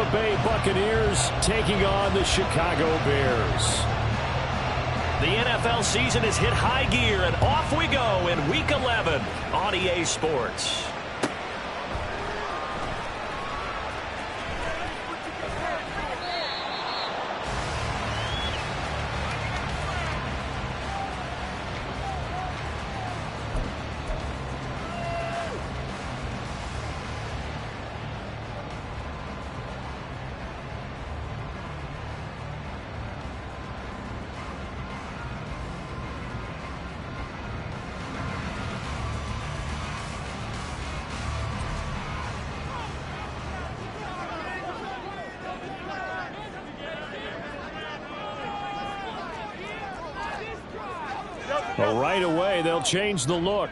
Tampa Bay Buccaneers taking on the Chicago Bears. The NFL season has hit high gear, and off we go in Week 11 on EA Sports. But right away, they'll change the look.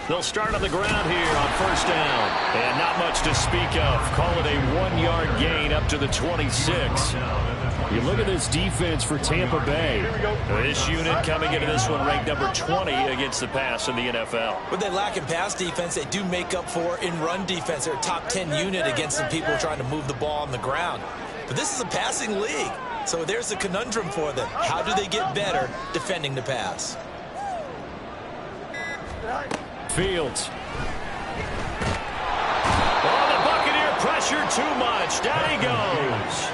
They'll start on the ground here on first down. And not much to speak of. Call it a 1-yard gain up to the 26. You look at this defense for Tampa Bay. This unit coming into this one ranked number 20 against the pass in the NFL. What they lack in pass defense, they do make up for in run defense. They're a top 10 unit against some people trying to move the ball on the ground. But this is a passing league. So there's a conundrum for them. How do they get better defending the pass? Fields. Oh, the Buccaneer pressure too much. Down he goes.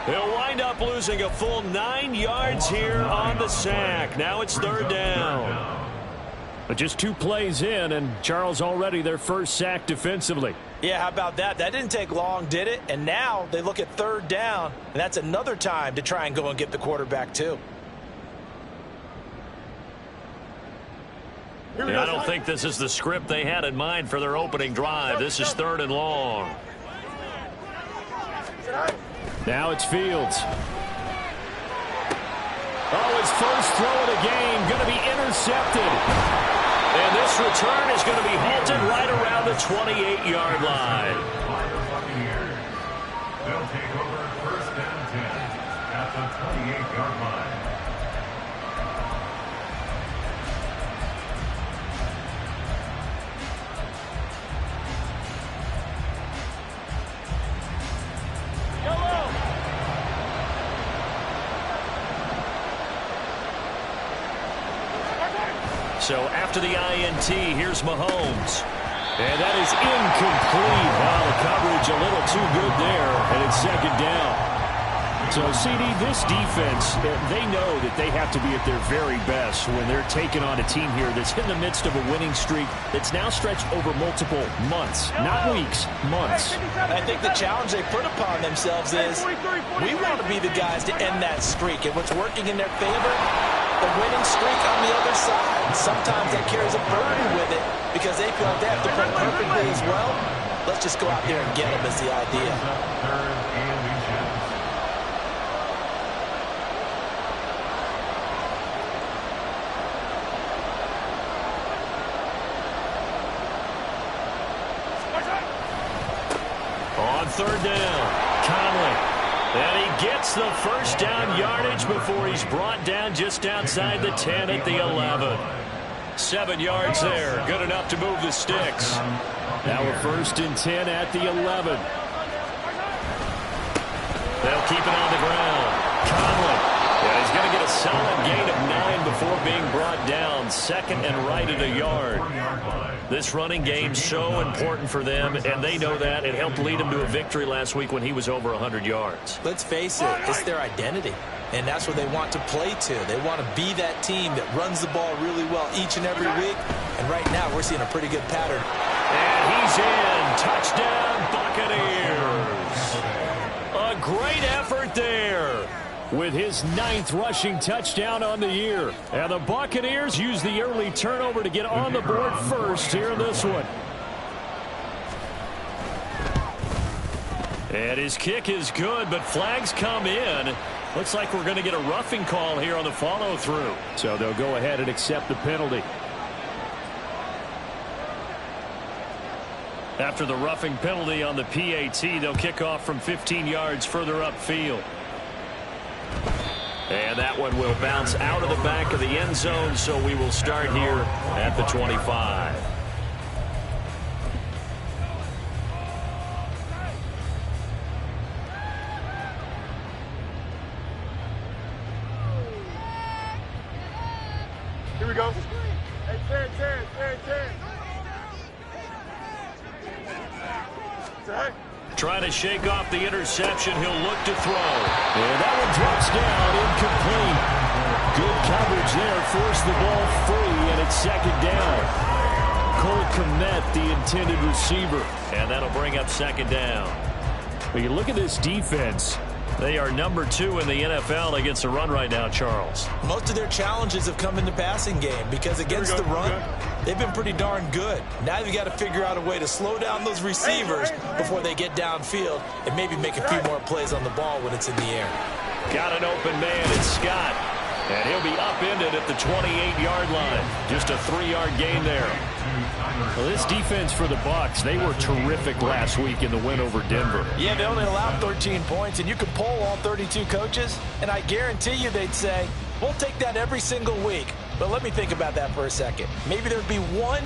He'll wind up losing a full 9 yards here on the sack. Now it's third down. But just 2 plays in, and Charles already their first sack defensively. Yeah, how about that? That didn't take long, did it? And now they look at third down, and that's another time to try and go and get the quarterback too. Yeah, I don't think this is the script they had in mind for their opening drive. This is third and long. Now it's Fields. Oh, his first throw of the game going to be intercepted. And this return is going to be halted right around the 28-yard line. They'll take over first down 10 at the 28-yard line. So after the INT, here's Mahomes. And that is incomplete. Wow, the coverage a little too good there, and it's second down. So, CD, this defense, they know that they have to be at their very best when they're taking on a team here that's in the midst of a winning streak that's now stretched over multiple months, not weeks, months. I think the challenge they put upon themselves is we want to be the guys to end that streak, and what's working in their favor, the winning streak on the other side. Sometimes that carries a burden with it because they feel like they have to play perfectly as well. Let's just go out there and get them is the idea. On third down, Conley. And he gets the first down yardage before he's brought down just outside the 10 at the 11. 7 yards there. Good enough to move the sticks. Now we're first and 10 at the 11. They'll keep it on the ground. Conley. Yeah, he's going to get a solid gain of 9 before being brought down. Second and right at a yard. This running game's so important for them, and they know that. It helped lead them to a victory last week when he was over 100 yards. Let's face it, it's their identity, and that's what they want to play to. They want to be that team that runs the ball really well each and every week, and right now we're seeing a pretty good pattern. And he's in. Touchdown, Buccaneers. A great effort there. With his 9th rushing touchdown on the year. And the Buccaneers use the early turnover to get on the board first here in this one. And his kick is good, but flags come in. Looks like we're going to get a roughing call here on the follow-through. So they'll go ahead and accept the penalty. After the roughing penalty on the PAT, they'll kick off from 15 yards further upfield. And that one will bounce out of the back of the end zone, so we will start here at the 25. Here we go. Hey, 10. Trying to shake off the interception. He'll look to throw. And that one drops down, incomplete. Good coverage there. Forced the ball free, and it's second down. Cole Kmet, the intended receiver. And that'll bring up second down. But you look at this defense. They are number 2 in the NFL against the run right now, Charles. Most of their challenges have come in the passing game because against the run, they've been pretty darn good. Now you've got to figure out a way to slow down those receivers before they get downfield and maybe make a few more plays on the ball when it's in the air. Got an open man, it's Scott. And he'll be upended at the 28-yard line. Just a 3-yard gain there. Well, this defense for the Bucs, they were terrific last week in the win over Denver. Yeah, they only allowed 13 points, and you could poll all 32 coaches, and I guarantee you they'd say, we'll take that every single week. But let me think about that for a second. Maybe there'd be one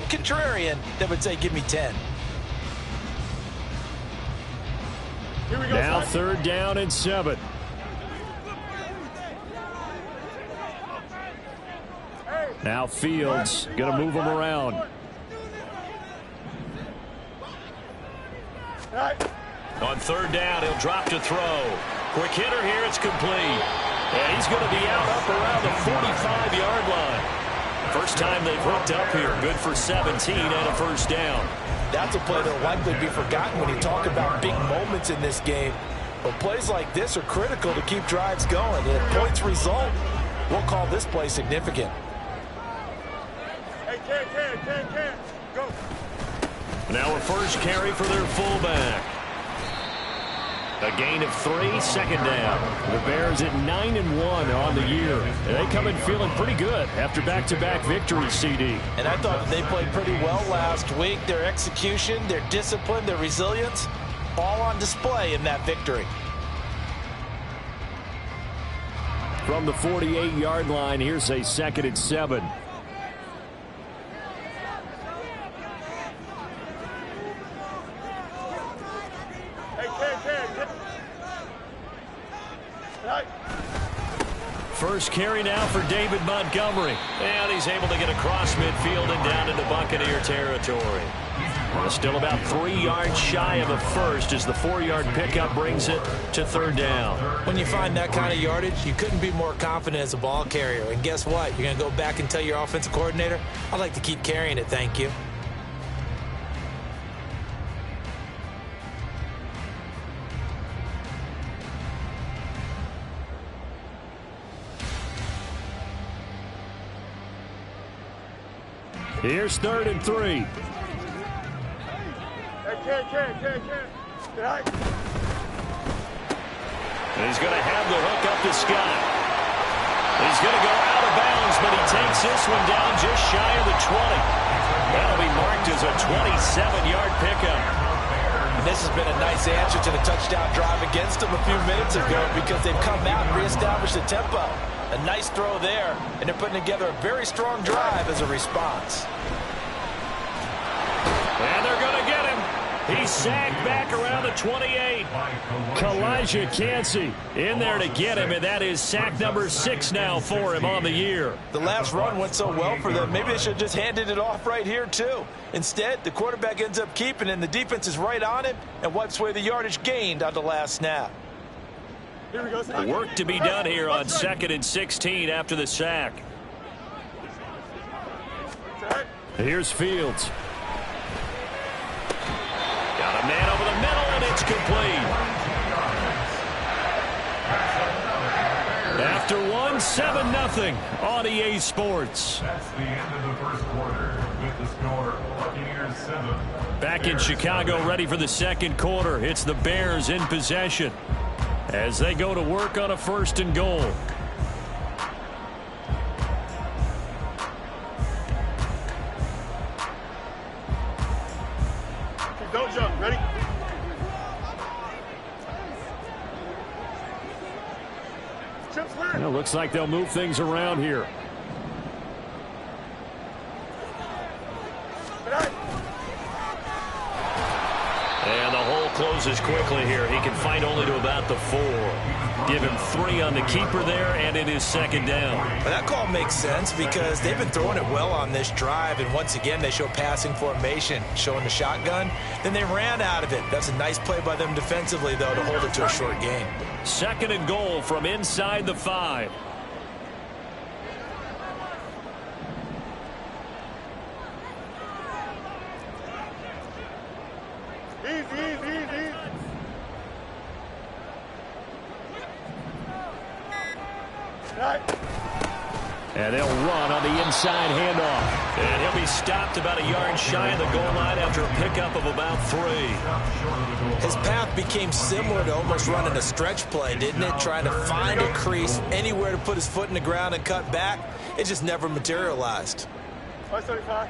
contrarian that would say, give me 10. Here we go. Now third down and 7. Now Fields going to move him around. On third down, he'll drop to throw. Quick hitter here, it's complete. And he's going to be out up around the 45-yard line. First time they've hooked up here. Good for 17 and a first down. That's a play that'll likely be forgotten when you talk about big moments in this game. But plays like this are critical to keep drives going. And if points result, we'll call this play significant. Hey, 10. Go. Now a first carry for their fullback. A gain of 3, second down. The Bears at 9-1 on the year. They come in feeling pretty good after back-to-back victories, CD. And I thought they played pretty well last week. Their execution, their discipline, their resilience, all on display in that victory. From the 48-yard line, here's a second and 7. First carry now for David Montgomery. And he's able to get across midfield and down into Buccaneer territory. Still about 3 yards shy of a first as the 4-yard pickup brings it to third down. When you find that kind of yardage, you couldn't be more confident as a ball carrier. And guess what? You're going to go back and tell your offensive coordinator, I'd like to keep carrying it, thank you. Here's third and 3. Hey, 10. And he's going to have the hook up to Scott. He's going to go out of bounds, but he takes this one down just shy of the 20. That'll be marked as a 27-yard pickup. And this has been a nice answer to the touchdown drive against them a few minutes ago because they've come out and reestablished the tempo. A nice throw there, and they're putting together a very strong drive as a response. And they're going to get him. He's sagged back around the 28. Kalijah Kancey in there to get him, and that is sack number 6 now for him on the year. The last run went so well for them, maybe they should have just handed it off right here, too. Instead, the quarterback ends up keeping it, and the defense is right on him and wipes away the yardage gained on the last snap. Here we go. Work to be done here on 2nd and 16 after the sack. Here's Fields. Got a man over the middle, and it's complete. After 7-0 on EA Sports. That's the end of the first quarter with the score Buccaneers 7. Back in Chicago, ready for the second quarter. It's the Bears in possession as they go to work on a 1st and goal. Don't jump. Ready? It looks like they'll move things around here. And the hole closes quickly here. He can fight only to about the 4. Give him 3 on the keeper there, and it is second down. Well, that call makes sense because they've been throwing it well on this drive, and once again they show passing formation, showing the shotgun. Then they ran out of it. That's a nice play by them defensively, though, to hold it to a short gain. Second and goal from inside the 5. Easy. Right. And they'll run on the inside handoff. And he'll be stopped about a yard shy of the goal line after a pickup of about 3. His path became similar to almost running a stretch play, didn't it? Trying to find a crease, anywhere to put his foot in the ground and cut back. It just never materialized. 575.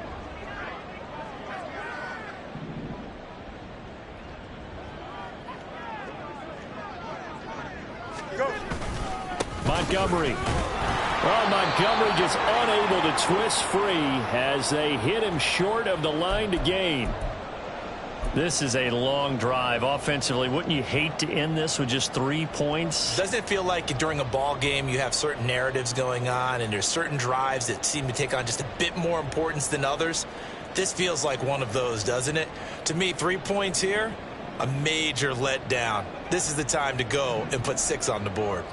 Go. Montgomery. Well, Montgomery just unable to twist free as they hit him short of the line to gain. This is a long drive offensively. Wouldn't you hate to end this with just 3 points? Doesn't it feel like during a ball game you have certain narratives going on and there's certain drives that seem to take on just a bit more importance than others? This feels like one of those, doesn't it? To me, 3 points here, a major letdown. This is the time to go and put 6 on the board.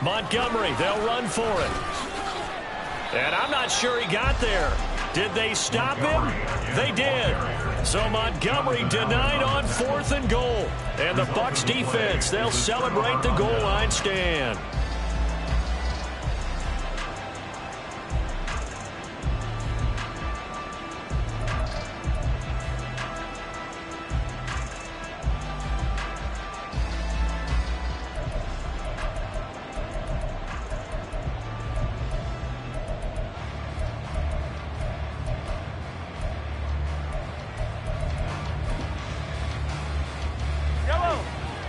Montgomery, they'll run for it. And I'm not sure he got there. Did they stop him? They did. So Montgomery denied on 4th and goal. And the Bucs defense, they'll celebrate the goal line stand.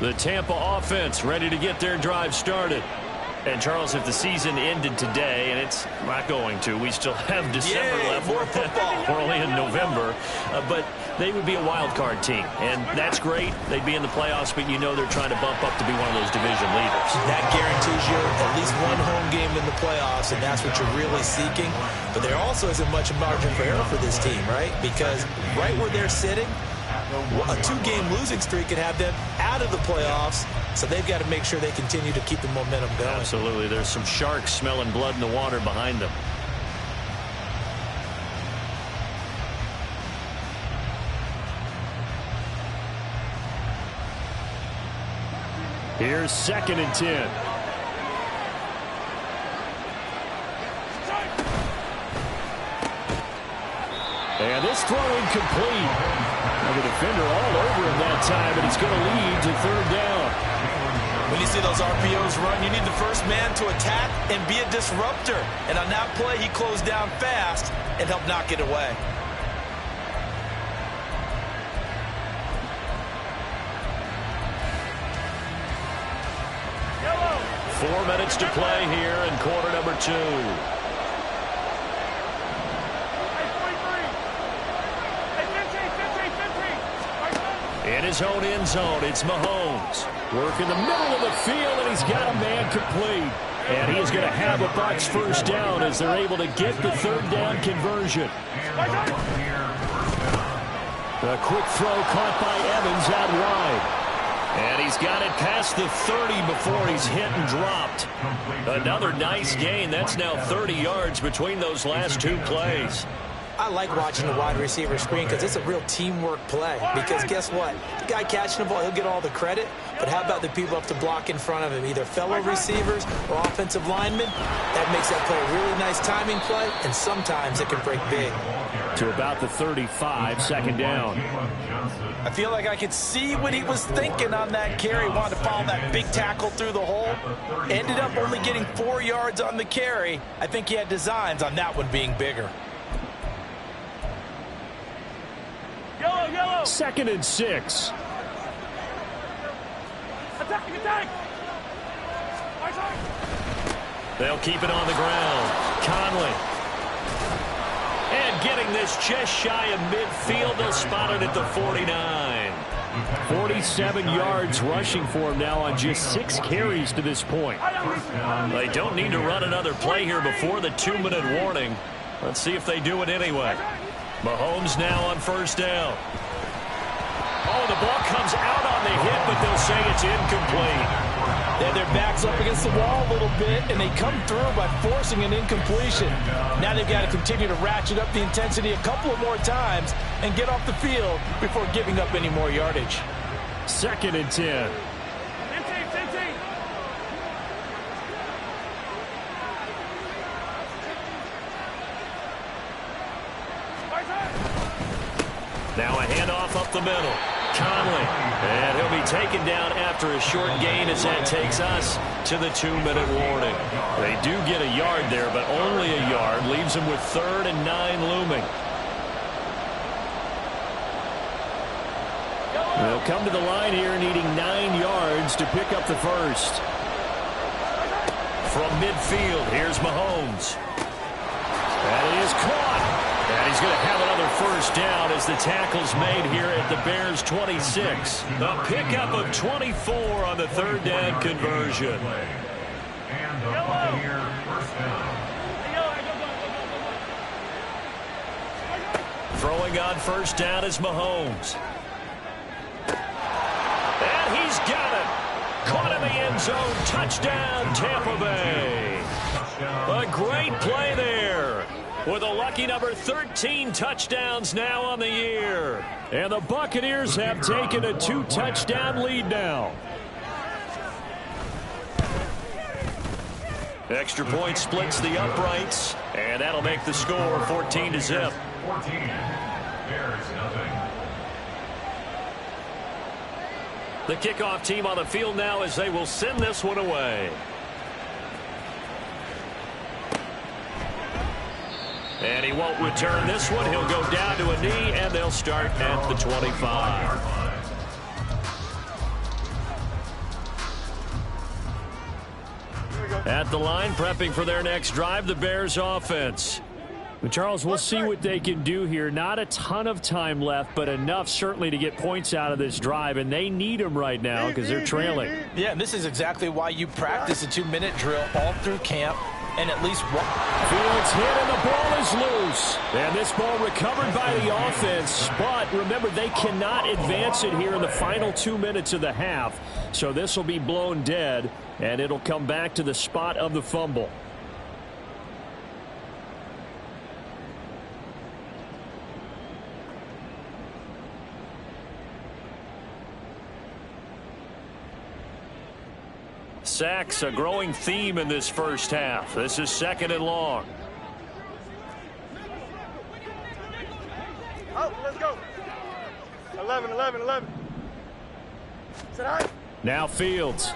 The Tampa offense ready to get their drive started. And, Charles, if the season ended today, and it's not going to, we still have December left. More football. We're only in November. But they would be a wild card team. And that's great. They'd be in the playoffs, but you know they're trying to bump up to be one of those division leaders. That guarantees you at least one home game in the playoffs, and that's what you're really seeking. But there also isn't much margin for error for this team, right? Because right where they're sitting, a 2-game losing streak could have them out of the playoffs, so they've got to make sure they continue to keep the momentum going. Absolutely. There's some sharks smelling blood in the water behind them. Here's 2nd and 10. And this throw incomplete. Now the defender all over him that time, but it's going to lead to 3rd down. When you see those RPOs run, you need the first man to attack and be a disruptor. And on that play, he closed down fast and helped knock it away. Yellow. 4 minutes to play here in quarter number 2. In his own end zone, it's Mahomes. Work in the middle of the field, and he's got a man complete. And he is going to have a Bucs first down as they're able to get the 3rd down conversion. A quick throw caught by Evans out wide. And he's got it past the 30 before he's hit and dropped. Another nice gain. That's now 30 yards between those last 2 plays. I like watching the wide receiver screen because it's a real teamwork play. Because guess what? The guy catching the ball, he'll get all the credit. But how about the people up to block in front of him, either fellow receivers or offensive linemen? That makes that play a really nice timing play, and sometimes it can break big. to about the 35, second down. I feel like I could see what he was thinking on that carry. Wanted to follow that big tackle through the hole. Ended up only getting 4 yards on the carry. I think he had designs on that one being bigger. Yellow. 2nd and 6. Attack. They'll keep it on the ground. Conley. And getting this just shy of midfield. They'll spot it at the 49. 47 yards rushing for him now on just 6 carries to this point. They don't need to run another play here before the 2-minute warning. Let's see if they do it anyway. Mahomes now on first down. Oh, the ball comes out on the hit, but they'll say it's incomplete. And their backs up against the wall a little bit, and they come through by forcing an incompletion. Now they've got to continue to ratchet up the intensity a couple of more times and get off the field before giving up any more yardage. 2nd and 10. Now a handoff up the middle. Conley. And he'll be taken down after a short gain as that takes us to the 2-minute warning. They do get a yard there, but only a yard. Leaves them with 3rd and 9 looming. They'll come to the line here needing 9 yards to pick up the first. From midfield, here's Mahomes. That is caught. And he's going to have another first down as the tackle's made here at the Bears' 26. A pickup of 24 on the 3rd down conversion. And the Buccaneer first down. Throwing on first down is Mahomes. And he's got it. Caught in the end zone. Touchdown, Tampa Bay. A great play there. With a lucky number 13 touchdowns now on the year. And the Buccaneers have taken a 2-touchdown lead now. Extra point splits the uprights, and that'll make the score 14-0. 14. Bears nothing. The kickoff team on the field now as they will send this one away. And he won't return this one. He'll go down to a knee, and they'll start at the 25. At the line, prepping for their next drive, the Bears offense. But Charles, we'll see what they can do here. Not a ton of time left, but enough certainly to get points out of this drive, and they need them right now because they're trailing. Yeah, and this is exactly why you practice a 2-minute drill all through camp. And at least one. Fields hit and the ball is loose. And this ball recovered by the offense. But remember, they cannot advance it here in the final 2 minutes of the half. So this will be blown dead, and it'll come back to the spot of the fumble. Sacks, a growing theme in this first half. This is 2nd and long. Oh, let's go. 11. Sit high. Now Fields.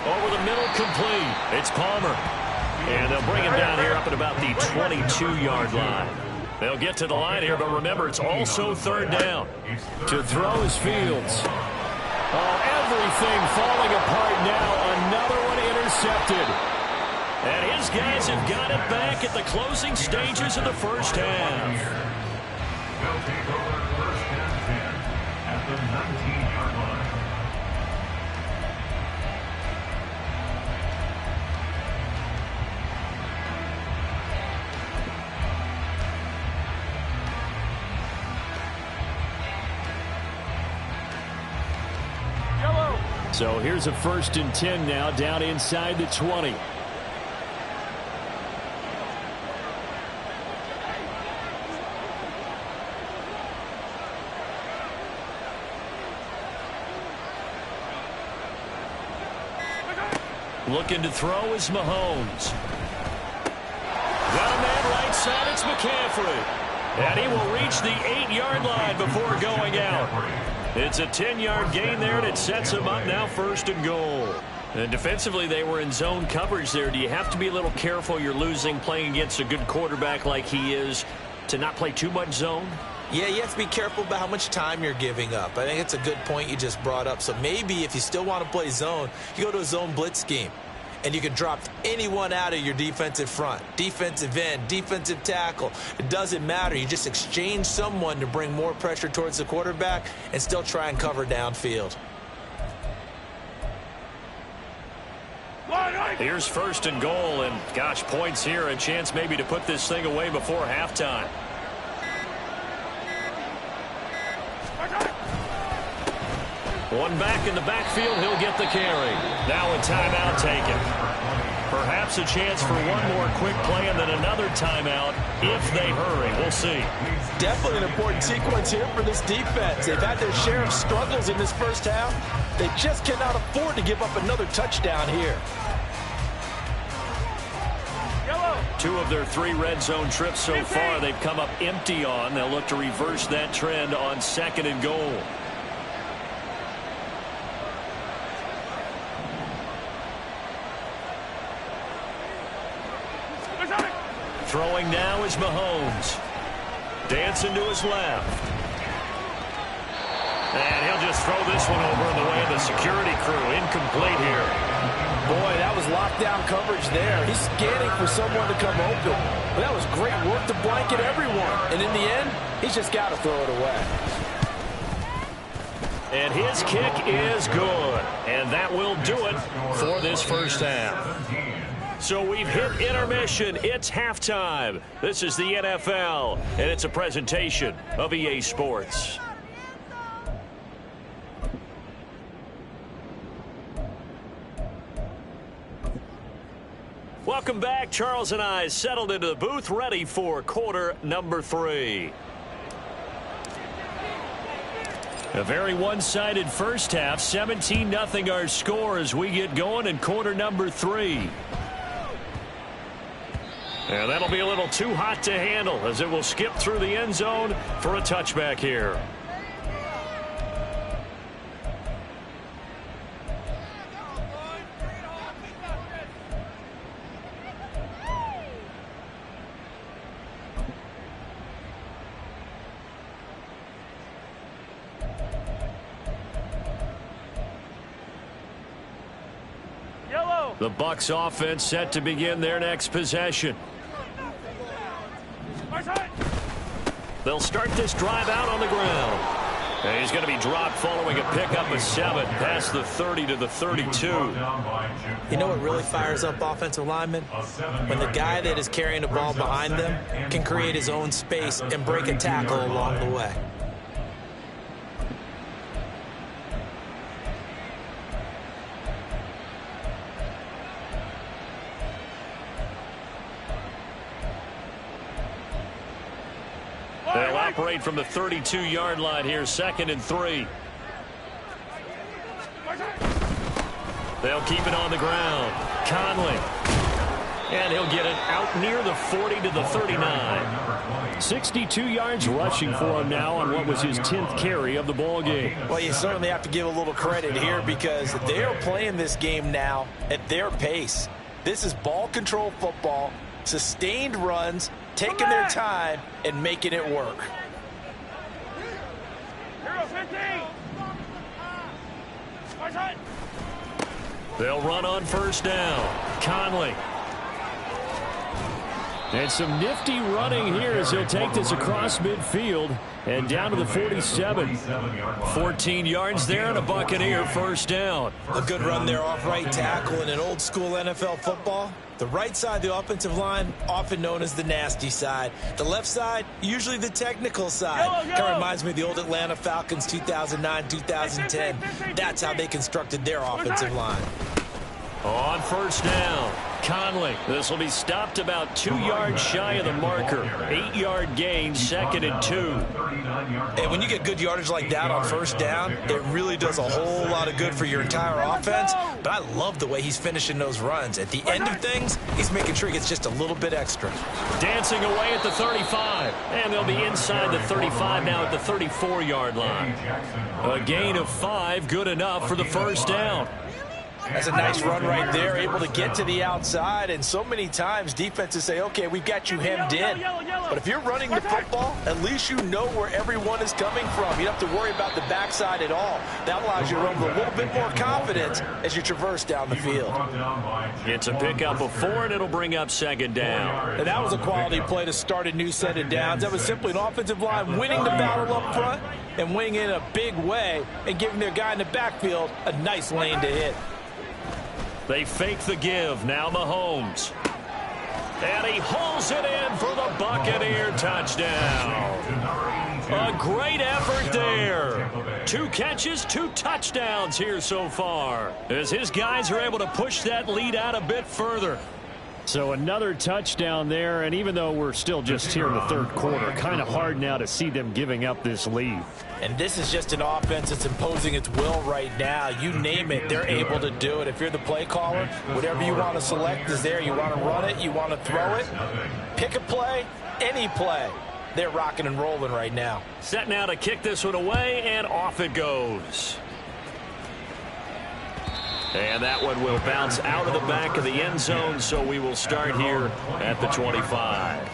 Over the middle, complete. It's Palmer. And they'll bring him down here up at about the 22-yard line. They'll get to the line here, but remember, it's also 3rd down. To throw is Fields. Oh, everything falling apart now. Another one intercepted. And his guys have got it back at the closing stages of the first half. They'll take over first and 10 at the 19-yard line. So here's a 1st and 10 now, down inside the 20. Looking to throw is Mahomes. Got a man right outside, it's McCaffrey. And he will reach the 8-yard line before going out. It's a 10-yard gain there, and it sets him up now 1st and goal. And defensively, they were in zone coverage there. Do you have to be a little careful you're losing playing against a good quarterback like he is to not play too much zone? Yeah, you have to be careful about how much time you're giving up. I think it's a good point you just brought up. So maybe if you still want to play zone, you go to a zone blitz scheme. And you can drop anyone out of your defensive front. Defensive end, defensive tackle. It doesn't matter. You just exchange someone to bring more pressure towards the quarterback and still try and cover downfield. Here's 1st and goal, and gosh, points here. A chance maybe to put this thing away before halftime. One back in the backfield, he'll get the carry. Now a timeout taken. Perhaps a chance for one more quick play and then another timeout if they hurry. We'll see. Definitely an important sequence here for this defense. They've had their share of struggles in this first half. They just cannot afford to give up another touchdown here. 2 of their 3 red zone trips so far they've come up empty on. They'll look to reverse that trend on 2nd and goal. Throwing now is Mahomes. Dancing to his left. And he'll just throw this one over in the way of the security crew. Incomplete here. Boy, that was lockdown coverage there. He's scanning for someone to come open. But that was great work to blanket everyone. And in the end, he's just got to throw it away. And his kick is good. And that will do it for this first half. So we've hit intermission. It's halftime. This is the NFL, and it's a presentation of EA Sports. Welcome back. Charles and I settled into the booth, ready for quarter number 3. A very one-sided first half. 17-0 our score as we get going in quarter number 3. And that'll be a little too hot to handle as it will skip through the end zone for a touchback here. The Bucs offense set to begin their next possession. They'll start this drive out on the ground. And he's going to be dropped following a pickup of 7 past the 30 to the 32. You know what really fires up offensive linemen? When the guy that is carrying the ball behind them can create his own space and break a tackle along the way. They'll operate from the 32-yard line here, 2nd and 3. They'll keep it on the ground. Conley. And he'll get it out near the 40 to the 39. 62 yards rushing for him now on what was his 10th carry of the ball game. Well, you certainly have to give a little credit here because they're playing this game now at their pace. This is ball control football, sustained runs, taking their time and making it work. They'll run on first down. Conley. And some nifty running here as he'll take this across midfield and down to the 47. 14 yards there and a Buccaneer first down. A good run there off right tackle in an old school NFL football. The right side of the offensive line, often known as the nasty side. The left side, usually the technical side. Kind of reminds me of the old Atlanta Falcons 2009-2010. That's how they constructed their offensive line. On first down, Conley. This will be stopped about 2 yards shy of the marker. 8-yard gain, 2nd and 2. And when you get good yardage like that on first down, it really does a whole lot of good for your entire offense. But I love the way he's finishing those runs. At the end of things, he's making sure he gets just a little bit extra. Dancing away at the 35. And they'll be inside the 35 now at the 34-yard line. A gain of 5, good enough for the first down. That's a nice run right there, able to get to the outside. And so many times defenses say, okay, we've got you hemmed in. But if you're running the football, at least you know where everyone is coming from. You don't have to worry about the backside at all. That allows you to run with a little bit more confidence as you traverse down the field. It's a pickup of 4, and it'll bring up 2nd down. And that was a quality play to start a new set of downs. That was simply an offensive line winning the battle up front and winning in a big way and giving their guy in the backfield a nice lane to hit. They fake the give. Now Mahomes. And he hauls it in for the Buccaneer touchdown. A great effort there. 2 catches, 2 touchdowns here so far, as his guys are able to push that lead out a bit further. So another touchdown there, and even though we're still just here in the 3rd quarter, kind of hard now to see them giving up this lead. And this is just an offense that's imposing its will right now. You name it, they're able to do it. If you're the play caller, whatever you want to select is there. You want to run it, you want to throw it, pick a play, any play. They're rocking and rolling right now. Set now to kick this one away, and off it goes. And that one will bounce out of the back of the end zone, so we will start here at the 25.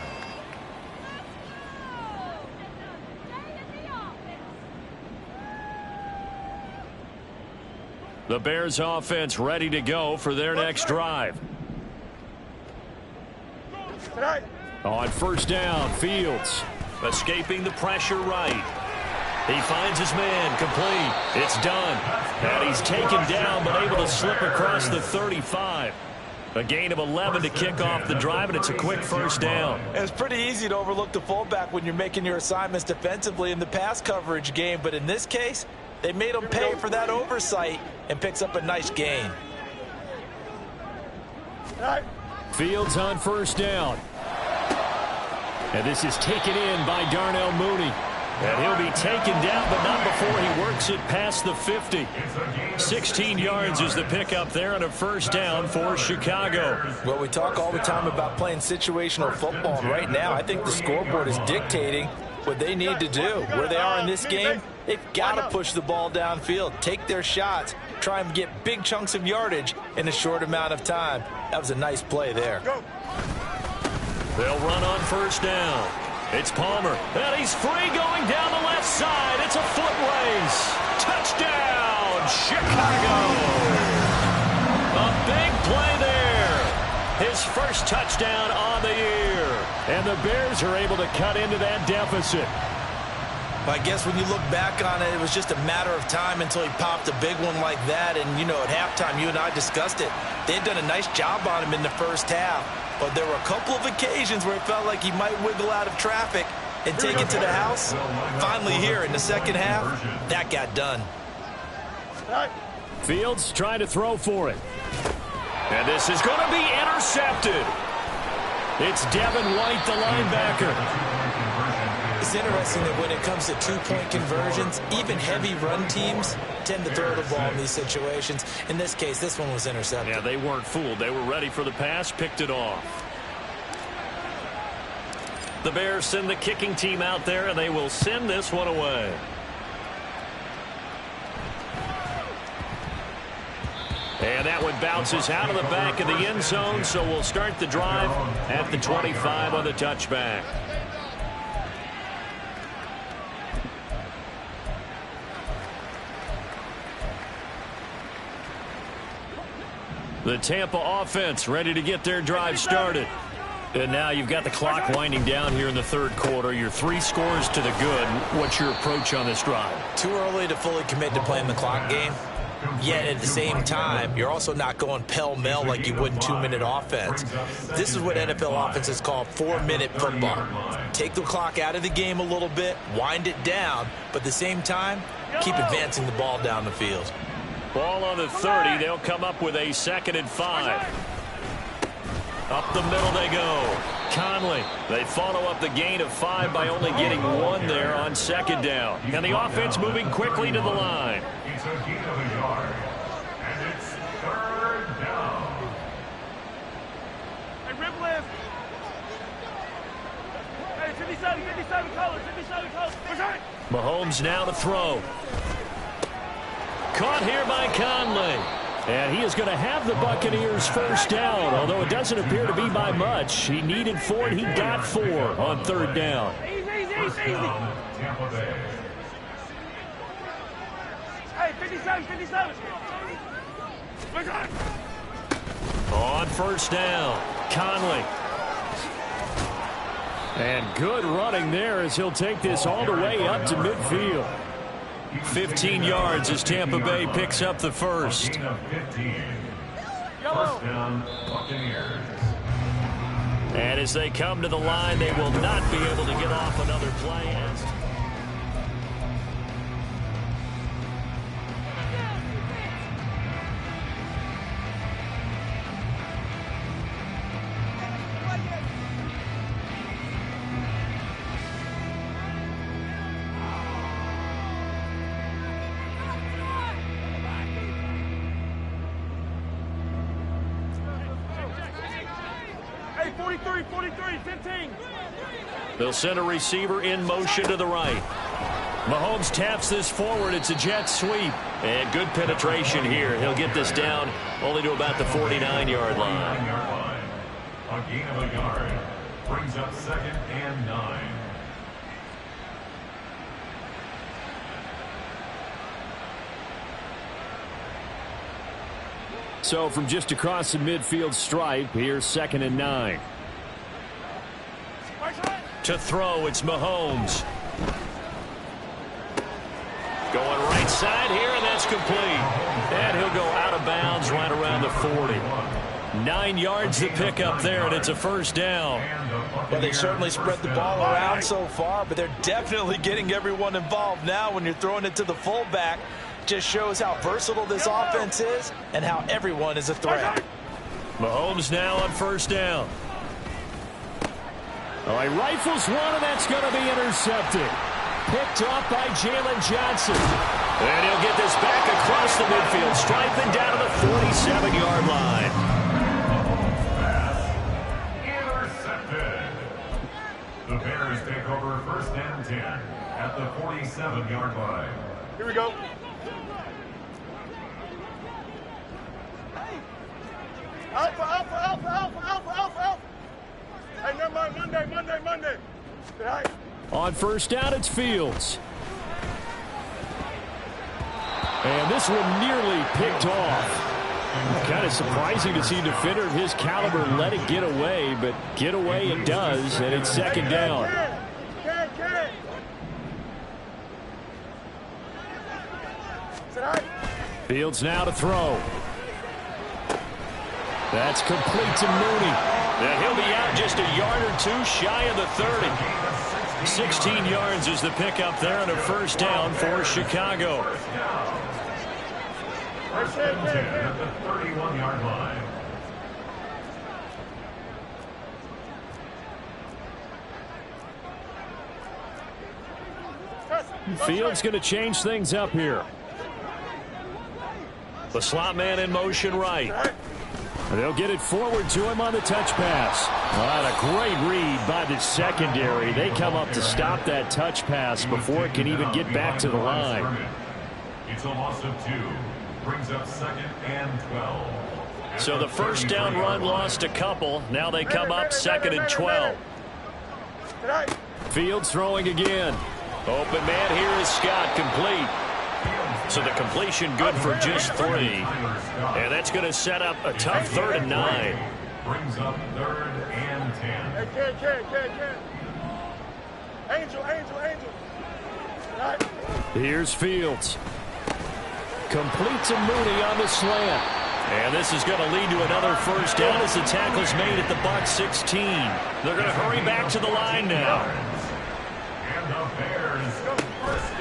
The Bears offense ready to go for their next drive. On first down, Fields escaping the pressure right. He finds his man, complete. It's done. And he's taken down, but able to slip across the 35. A gain of 11 to kick off the drive, and it's a quick first down. It's pretty easy to overlook the fullback when you're making your assignments defensively in the pass coverage game, but in this case, they made him pay for that oversight and picks up a nice gain. Fields on first down. And this is taken in by Darnell Mooney. And he'll be taken down, but not before he works it past the 50. 16 yards is the pickup there on a first down for Chicago. Well, we talk all the time about playing situational football, and right now I think the scoreboard is dictating what they need to do. Where they are in this game, they've got to push the ball downfield, take their shots, try and get big chunks of yardage in a short amount of time. That was a nice play there. They'll run on first down. It's Palmer, and he's free going down the left side. It's a foot race. Touchdown, Chicago. A big play there. His first touchdown on the year. And the Bears are able to cut into that deficit. I guess when you look back on it, it was just a matter of time until he popped a big one like that. And, you know, at halftime, you and I discussed it. They had done a nice job on him in the first half. But there were a couple of occasions where it felt like he might wiggle out of traffic and take it to the house. Finally here in the second half, that got done. Fields trying to throw for it. And this is going to be intercepted. It's Devin White, the linebacker. It's interesting that when it comes to two-point conversions, even heavy run teams tend to throw the ball in these situations. In this case, this one was intercepted. Yeah, they weren't fooled. They were ready for the pass, picked it off. The Bears send the kicking team out there, and they will send this one away. And that one bounces out of the back of the end zone, so we'll start the drive at the 25 on the touchback. The Tampa offense ready to get their drive started. And now you've got the clock winding down here in the third quarter. You're 3 scores to the good. What's your approach on this drive? Too early to fully commit to playing the clock game. Yet at the same time, you're also not going pell-mell like you would in 2-minute offense. This is what NFL offenses call 4-minute football. Take the clock out of the game a little bit, wind it down, but at the same time, keep advancing the ball down the field. Ball on the 30. They'll come up with a 2nd and 5. Up the middle they go. Conley. They follow up the gain of 5 by only getting 1 there on second down. And the offense moving quickly to the line. It's a gain of a yard. And it's 3rd down. Hey, rip left. Hey, 57 colors. Push right. Mahomes now to throw. Caught here by Conley. And he is going to have the Buccaneers first down, although it doesn't appear to be by much. He needed 4, and he got 4 on 3rd down. First down, Tampa Bay. Hey, 57. Push right. On first down, Conley. And good running there as he'll take this all the way up to midfield. 15 yards as Tampa Bay picks up the first. Gain of 15. First down, Buccaneers. And as they come to the line, they will not be able to get off another play. Hey, 43, 15. They'll send a receiver in motion to the right. Mahomes taps this forward. It's a jet sweep. And good penetration here. He'll get this down only to about the 49-yard line. 49-yard line. A gain of a yard. Brings up 2nd and 9. So from just across the midfield stripe, here's 2nd and 9. To throw, it's Mahomes. Going right side here, and that's complete. And he'll go out of bounds right around the 40. 9 yards to pick up there, and it's a first down. Well, they certainly spread the ball around so far, but they're definitely getting everyone involved now when you're throwing it to the fullback. Just shows how versatile this offense is and how everyone is a threat. Mahomes now on first down. Oh, he rifles one, and that's going to be intercepted. Picked off by Jalen Johnson. And he'll get this back across the midfield stripe and down to the 47-yard line. Intercepted. The Bears take over 1st and 10 at the 47-yard line. Here we go. Alpha. Hey, never mind. Monday. Hey. On first down, it's Fields. And this one nearly picked off. Kind of surprising to see a defender of his caliber let it get away, but get away it does, and it's 2nd down. Fields now to throw. That's complete to Mooney. And he'll be out just a yard or 2 shy of the 30. 16 yards is the pickup there and a first down for Chicago. First and 10 at the 31-yard line. Fields going to change things up here. The slot man in motion right. They'll get it forward to him on the touch pass. What a great read by the secondary. They come up to stop that touch pass before it can even get back to the line. It's a loss of 2. Brings up 2nd and 12. So the first down run lost a couple. Now they come up 2nd and 12. Fields throwing again. Open man here is Scott, complete. So the completion good for just 3. And that's going to set up a tough 3rd and 9. Brings up 3rd and 10. Hey, Angel. Here's Fields. Complete to Mooney on the slant. And this is going to lead to another first down as the tackle's made at the Bucs 16. They're going to hurry back to the line now. And the Bears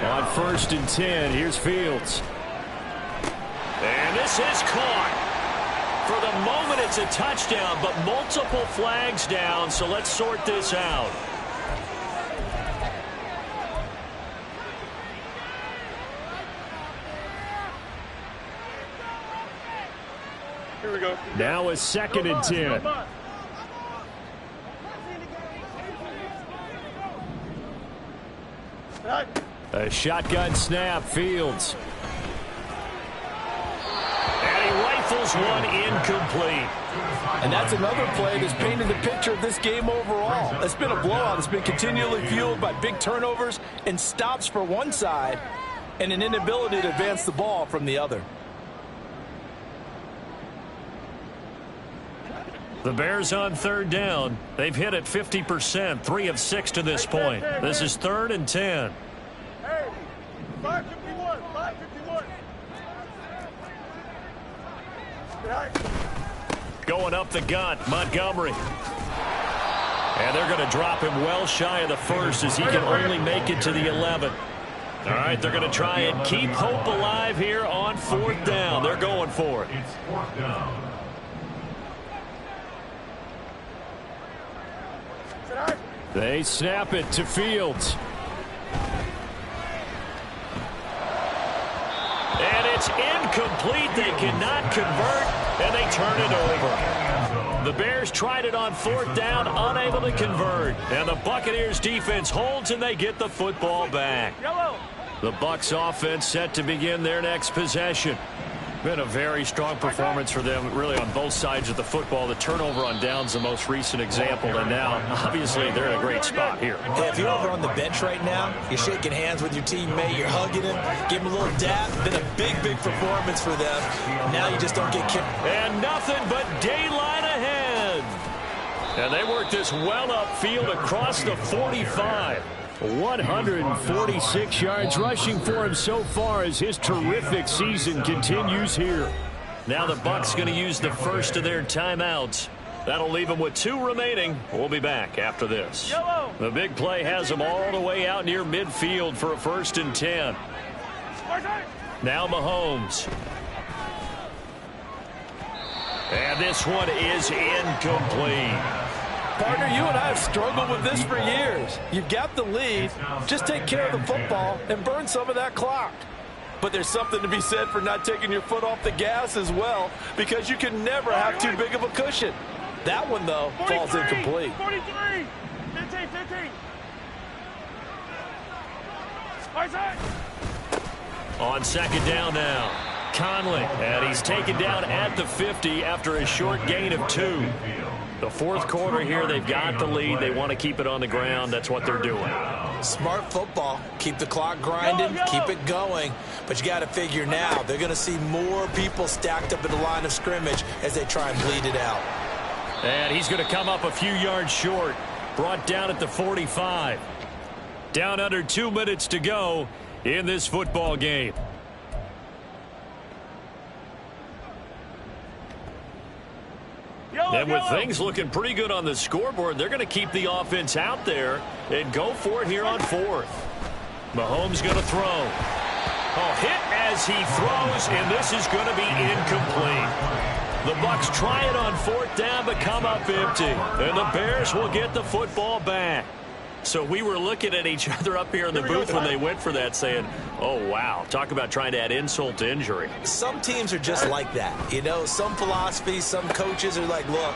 On 1st and 10, here's Fields. And this is caught. For the moment, it's a touchdown, but multiple flags down, so let's sort this out. Here we go. Now a 2nd and 10. A shotgun snap, Fields. And he rifles one incomplete. And that's another play that's painted the picture of this game overall. It's been a blowout. It's been continually fueled by big turnovers and stops for one side and an inability to advance the ball from the other. The Bears on 3rd down. They've hit it 50%, 3 of 6 to this point. This is 3rd and 10. Hey, 551, 551. Going up the gut, Montgomery. And they're going to drop him well shy of the 1st as he can only make it to the 11. All right, they're going to try and keep hope alive here on 4th down. They're going for it. It's 4th down. They snap it to Fields. And it's incomplete. They cannot convert, and they turn it over. The Bears tried it on 4th down, unable to convert. And the Buccaneers defense holds, and they get the football back. The Bucs offense set to begin their next possession. Been a very strong performance for them, really, on both sides of the football. The turnover on downs, the most recent example, and now, obviously, they're in a great spot here. Hey, if you're over on the bench right now, you're shaking hands with your teammate, you're hugging him, give him a little dap. Been a big, big performance for them. Now you just don't get kicked. And nothing but daylight ahead. And they work this well upfield across the 45. 146 yards rushing for him so far as his terrific season continues here. Now the Bucs going to use the first of their timeouts. That'll leave them with 2 remaining. We'll be back after this. The big play has them all the way out near midfield for a 1st and 10. Now Mahomes. And this one is incomplete. Partner, you and I have struggled with this for years. You've got the lead. Just take care of the football and burn some of that clock. But there's something to be said for not taking your foot off the gas as well, because you can never have too big of a cushion. That one, though, falls incomplete. 43, 15, 15. On 2nd down now, Conley, and he's taken down at the 50 after a short gain of 2. The 4th quarter here, they've got the lead. They want to keep it on the ground. That's what they're doing. Smart football. Keep the clock grinding. Keep it going. But you got to figure now, they're going to see more people stacked up at the line of scrimmage as they try and bleed it out. And he's going to come up a few yards short. Brought down at the 45. Down under 2 minutes to go in this football game. And with things looking pretty good on the scoreboard, they're going to keep the offense out there and go for it here on 4th. Mahomes going to throw. Oh, hit as he throws, and this is going to be incomplete. The Bucs try it on 4th down, but come up empty. And the Bears will get the football back. So we were looking at each other up here in the booth when they went for that, saying, oh, wow, talk about trying to add insult to injury. Some teams are just like that. You know, some philosophies, some coaches are like, look,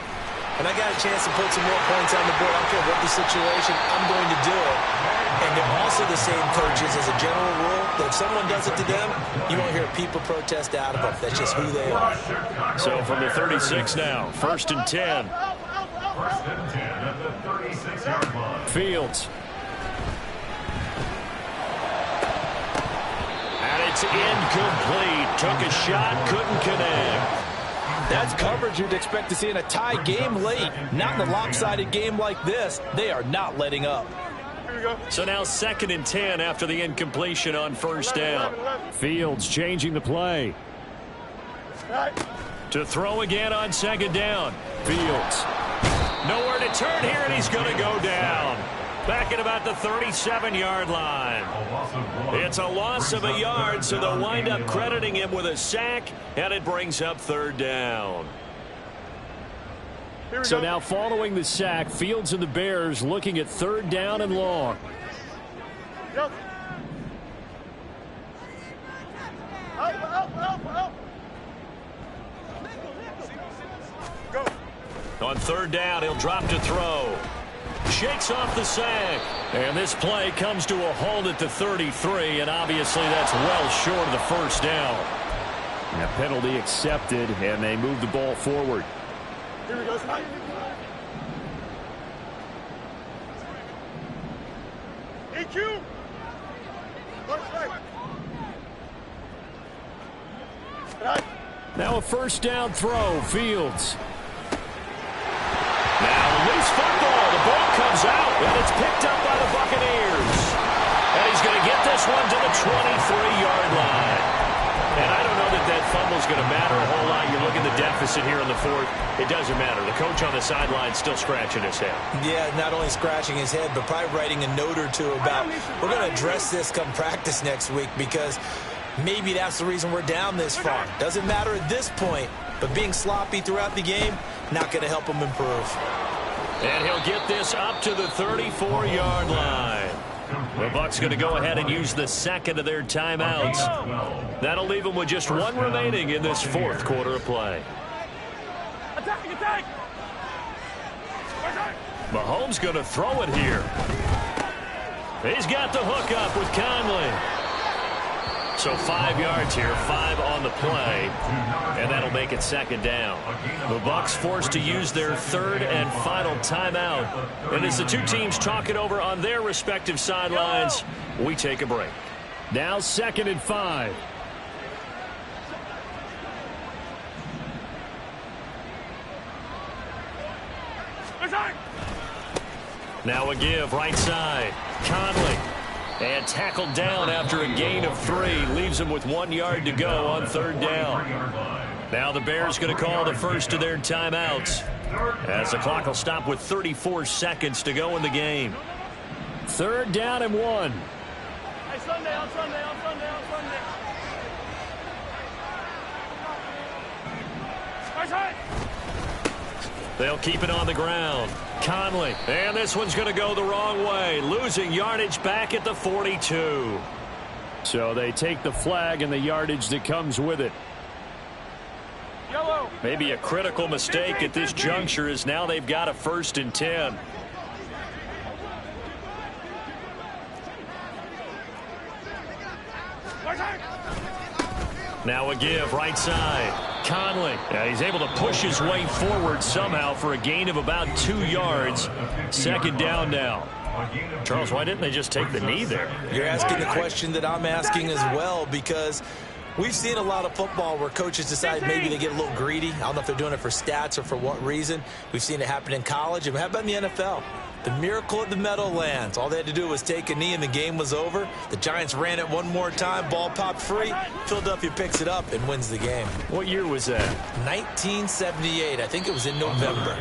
when I got a chance to put some more points on the board, I don't care what the situation, I'm going to do it. And they're also the same coaches as a general rule that if someone does it to them, you won't hear people protest out of them. That's just who they are. So from the 36 now, 1st and 10. 1st and 10 at the 36-yard line. Fields. And it's incomplete. Took a shot, couldn't connect. That's coverage you'd expect to see in a tie game late. Not in a lopsided game like this. They are not letting up. So now 2nd and 10 after the incompletion on 1st down. Fields changing the play. To throw again on 2nd down. Fields. Nowhere to turn here, and he's going to go down. Back at about the 37-yard line. It's a loss of a yard, so they'll wind up crediting him with a sack, and it brings up 3rd down. So now following the sack, Fields and the Bears looking at 3rd down and long. Up. Go. On 3rd down, he'll drop to throw. Shakes off the sack. And this play comes to a halt at the 33, and obviously that's well short of the 1st down. And a penalty accepted, and they move the ball forward. Here we go, Spike. EQ. Now a 1st down throw, Fields. Now loose football. The ball comes out, and it's picked up by the Buccaneers. And he's going to get this one to the 23-yard line. And I don't know that fumble's going to matter a whole lot. You look at the deficit here in the 4th. It doesn't matter. The coach on the sideline still scratching his head. Yeah, not only scratching his head, but probably writing a note or two about, we're going to address this come practice next week, because maybe that's the reason we're down this far. Doesn't matter at this point, but being sloppy throughout the game, not going to help him improve. And he'll get this up to the 34-yard line. The Bucs going to go ahead and use the 2nd of their timeouts. That'll leave them with just 1 remaining in this 4th quarter of play. Attack! Mahomes going to throw it here. He's got the hook up with Conley. So 5 yards here, 5 on the play, and that'll make it 2nd down. The Bucs forced to use their 3rd and final timeout. And as the two teams talk it over on their respective sidelines, we take a break. Now 2nd and 5. Now a give, right side. Conley. And tackled down after a gain of 3. Leaves him with 1 yard to go on 3rd down. Now the Bears going to call the first of their timeouts, as the clock will stop with 34 seconds to go in the game. 3rd down and 1. Hey, Sunday. They'll keep it on the ground. Conley. And this one's going to go the wrong way. Losing yardage back at the 42. So they take the flag and the yardage that comes with it. Yellow. Maybe a critical mistake at this juncture, as now they've got a 1st and 10. Now a give, right side. Conley. Yeah, he's able to push his way forward somehow for a gain of about 2 yards. 2nd down now. Charles, why didn't they just take the knee there? You're asking the question that I'm asking as well, because we've seen a lot of football where coaches decide maybe they get a little greedy. I don't know if they're doing it for stats or for what reason. We've seen it happen in college. And how about in the NFL? The miracle at the Meadowlands. All they had to do was take a knee and the game was over. The Giants ran it one more time. Ball popped free. Philadelphia picks it up and wins the game. What year was that? 1978. I think it was in November.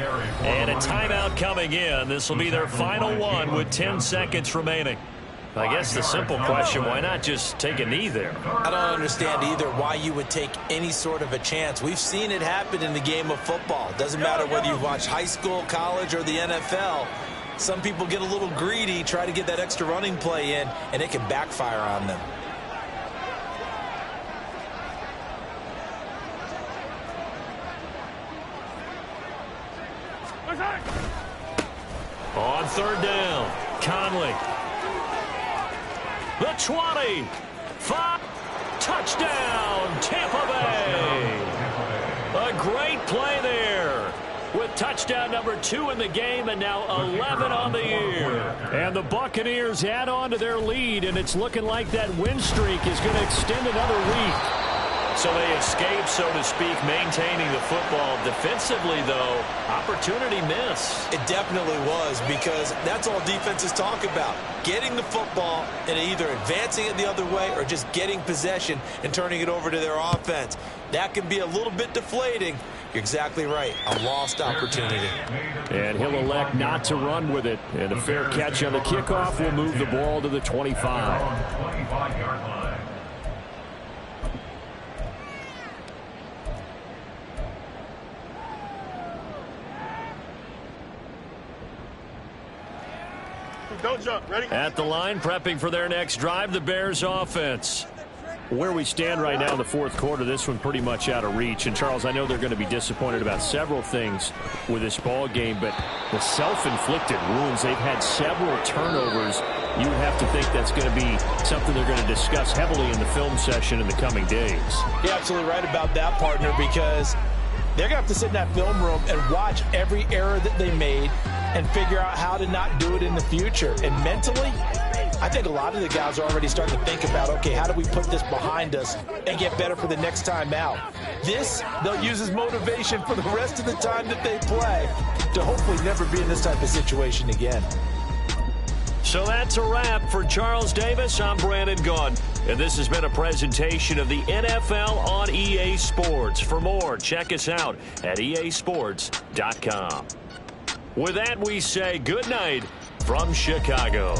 And a timeout coming in. This will be their final one with 10 seconds remaining. I guess the simple question, why not just take a knee there? I don't understand either why you would take any sort of a chance. We've seen it happen in the game of football. Doesn't matter whether you watch high school, college, or the NFL. Some people get a little greedy, try to get that extra running play in, and it can backfire on them. On 3rd down, Conley. The 20. 5. Touchdown, Tampa Bay. A great play there, with touchdown number 2 in the game, and now 11 on the year. And the Buccaneers add on to their lead, and it's looking like that win streak is going to extend another week. So they escape, so to speak, maintaining the football. Defensively, though, opportunity miss. It definitely was, because that's all defenses talk about. Getting the football and either advancing it the other way or just getting possession and turning it over to their offense. That can be a little bit deflating. You're exactly right. A lost opportunity. And he'll elect not to run with it. And a fair catch on the kickoff will move the ball to the 25. Don't jump. Ready? At the line, prepping for their next drive, the Bears offense. Where we stand right now in the fourth quarter, this one pretty much out of reach. And, Charles, I know they're going to be disappointed about several things with this ball game, but the self-inflicted wounds, they've had several turnovers. You would have to think that's going to be something they're going to discuss heavily in the film session in the coming days. You're absolutely right about that, partner, because they're going to have to sit in that film room and watch every error that they made and figure out how to not do it in the future. And mentally, I think a lot of the guys are already starting to think about, okay, how do we put this behind us and get better for the next time out? This, they'll use as motivation for the rest of the time that they play to hopefully never be in this type of situation again. So that's a wrap for Charles Davis. I'm Brandon Gaudin, and this has been a presentation of the NFL on EA Sports. For more, check us out at easports.com. With that, we say good night from Chicago.